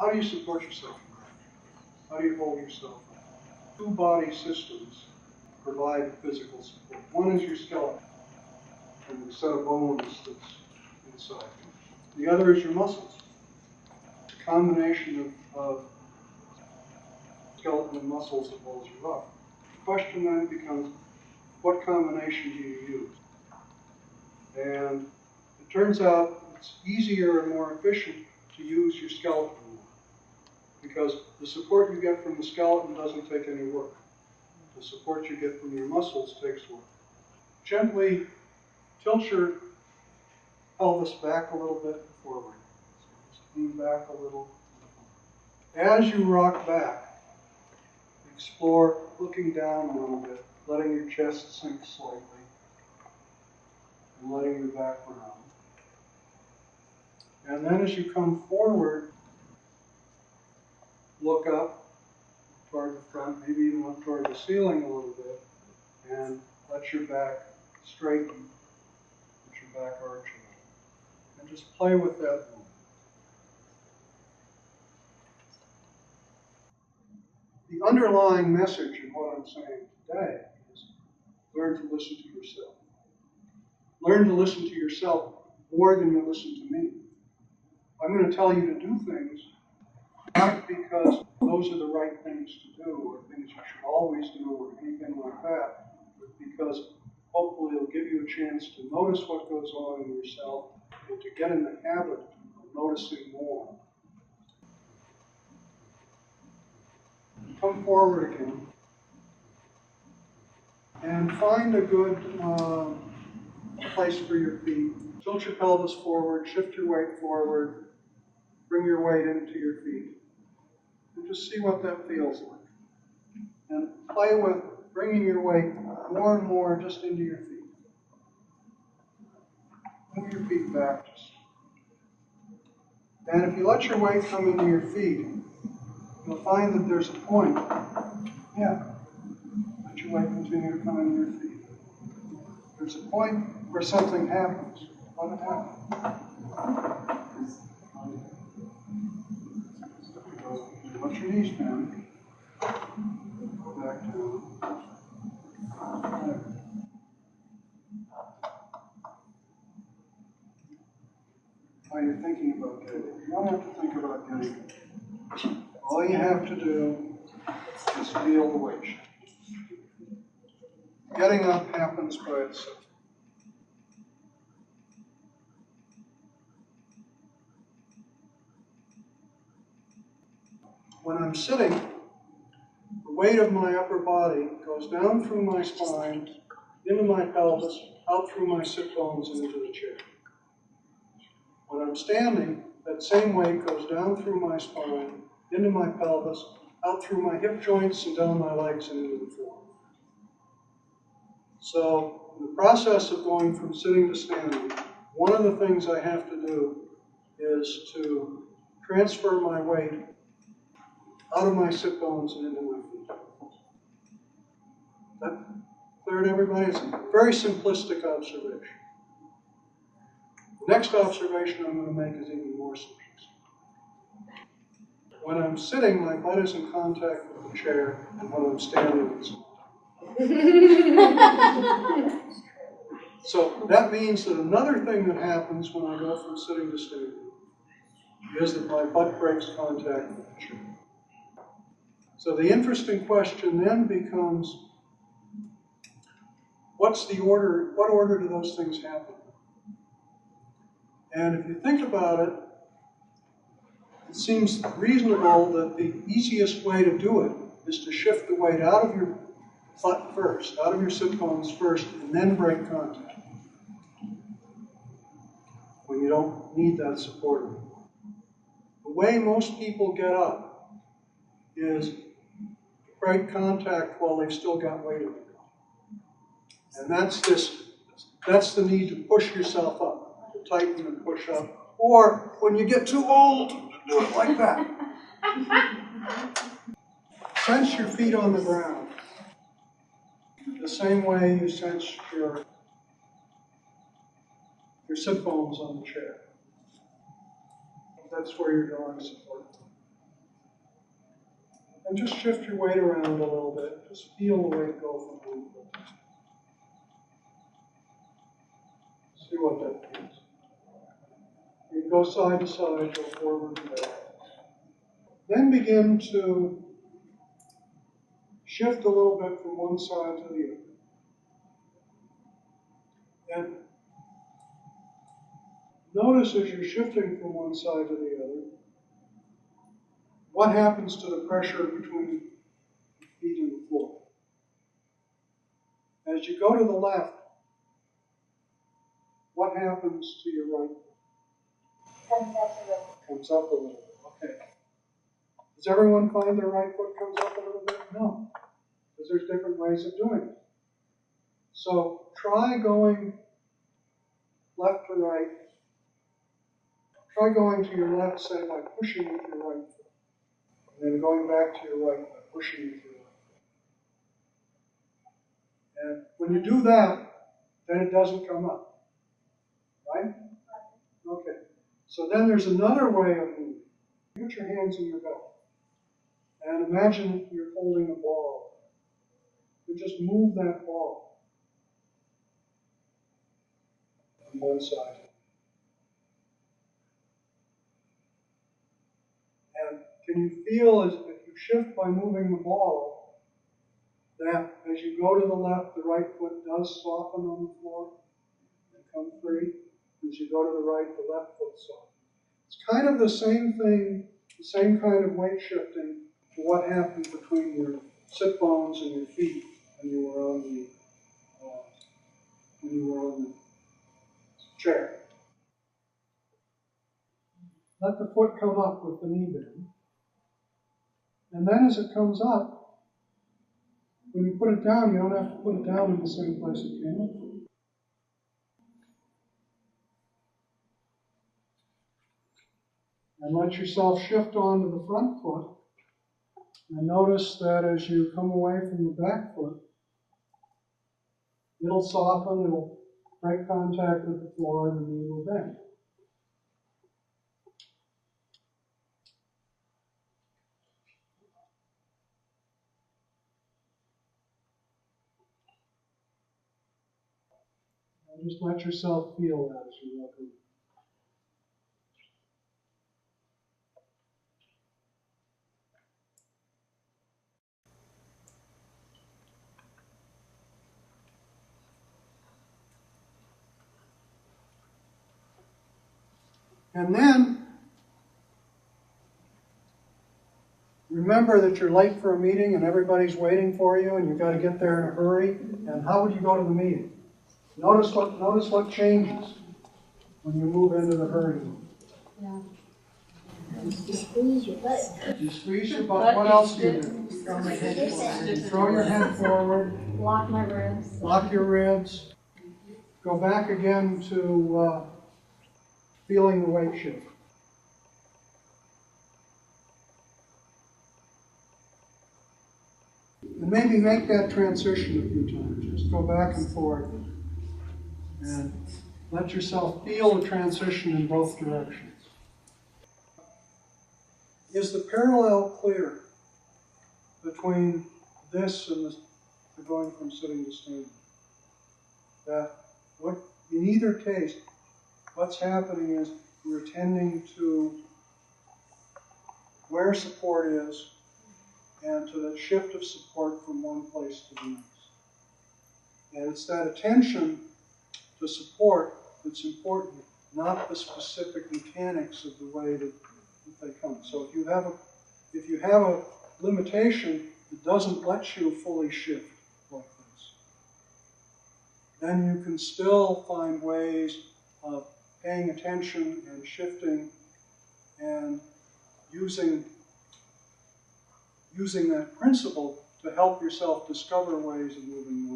How do you support yourself? How do you hold yourself up? Two body systems provide physical support. One is your skeleton and the set of bones that's inside. The other is your muscles. It's a combination of skeleton and muscles that holds you up. The question then becomes, what combination do you use? And it turns out it's easier and more efficient to use your skeleton more, because the support you get from the skeleton doesn't take any work. The support you get from your muscles takes work. Gently tilt your pelvis back a little bit forward. So just lean back a little. As you rock back, explore looking down a little bit, letting your chest sink slightly, and letting your back round. And then as you come forward, look up toward the front, maybe even look toward the ceiling a little bit, and let your back straighten, let your back arch a little. And just play with that movement. The underlying message in what I'm saying today is learn to listen to yourself. Learn to listen to yourself more than you listen to me. I'm going to tell you to do things, not because those are the right things to do, or things you should always do, or anything like that, but because hopefully it'll give you a chance to notice what goes on in yourself and to get in the habit of noticing more. Come forward again and find a good place for your feet. Tilt your pelvis forward, shift your weight forward, bring your weight into your feet. And just see what that feels like. And play with bringing your weight more and more just into your feet. Move your feet back just. And if you let your weight come into your feet, you'll find that there's a point. Yeah. Let your weight continue to come into your feet. There's a point where something happens. Let it happen. Let your knees bend. Go back down. Now you're thinking about getting it. You don't have to think about getting it. All you have to do is feel the weight shift. Getting up happens by itself. When I'm sitting, the weight of my upper body goes down through my spine, into my pelvis, out through my sit bones and into the chair. When I'm standing, that same weight goes down through my spine, into my pelvis, out through my hip joints and down my legs and into the floor. So, in the process of going from sitting to standing, one of the things I have to do is to transfer my weight out of my sit bones and into my feet. Is that clear to everybody? It's a very simplistic observation. The next observation I'm going to make is even more simplistic. When I'm sitting, my butt is in contact with the chair, and when I'm standing, it's not. So that means that another thing that happens when I go from sitting to standing is that my butt breaks contact with the chair. So the interesting question then becomes, what's the order? What order do those things happen? And if you think about it, it seems reasonable that the easiest way to do it is to shift the weight out of your butt first, out of your sit bones first, and then break contact when you don't need that support anymore. The way most people get up is to break contact while they've still got weight in them. And that's the need to push yourself up, to tighten and push up. Or when you get too old, do it like that. Sense your feet on the ground. The same way you sense your sit bones on the chair. That's where you're drawing support. And just shift your weight around a little bit. Just feel the weight go from one foot. See what that means. You can go side to side, go forward and back. Then begin to shift a little bit from one side to the other. And notice as you're shifting from one side to the other, what happens to the pressure between the feet and the floor. As you go to the left, what happens to your right foot? Comes up a little. Comes up a little bit. Okay. Does everyone find their right foot comes up a little bit? No. Because there's different ways of doing it. So try going left to right. Try going to your left, say, by pushing with your right foot. And then going back to your right by pushing with your left foot. And when you do that, then it doesn't come up. Right? Okay. So then there's another way of moving. Put your hands in your belt. And imagine you're holding a ball. You just move that ball from one side. And can you feel as if you shift by moving the ball, that as you go to the left, the right foot does soften on the floor and come free? As you go to the right, the left foot softens. It's kind of the same thing, the same kind of weight shifting to what happened between your sit bones and your feet when you were on the chair. Let the foot come up with the knee bend. And then as it comes up, when you put it down, you don't have to put it down in the same place it came up from. And let yourself shift onto the front foot. And notice that as you come away from the back foot, it'll soften, it'll break contact with the floor, and the knee will bend. And just let yourself feel that as you walk in. And then, remember that you're late for a meeting and everybody's waiting for you and you've got to get there in a hurry. And how would you go to the meeting? Notice what changes when you move into the hurry. Yeah. You squeeze your butt. You squeeze your butt. What else do you do? You throw your head forward. Lock my ribs. Lock your ribs. Go back again to feeling the weight shift. And maybe make that transition a few times. Just go back and forth. And let yourself feel the transition in both directions. Is the parallel clear between this and the going from sitting to standing? That what in either case, what's happening is we're tending to where support is and to that shift of support from one place to the next. And it's that attention to support that's important, not the specific mechanics of the way that they come. So if you have a limitation that doesn't let you fully shift like this, then you can still find ways of paying attention and shifting and using that principle to help yourself discover ways of moving more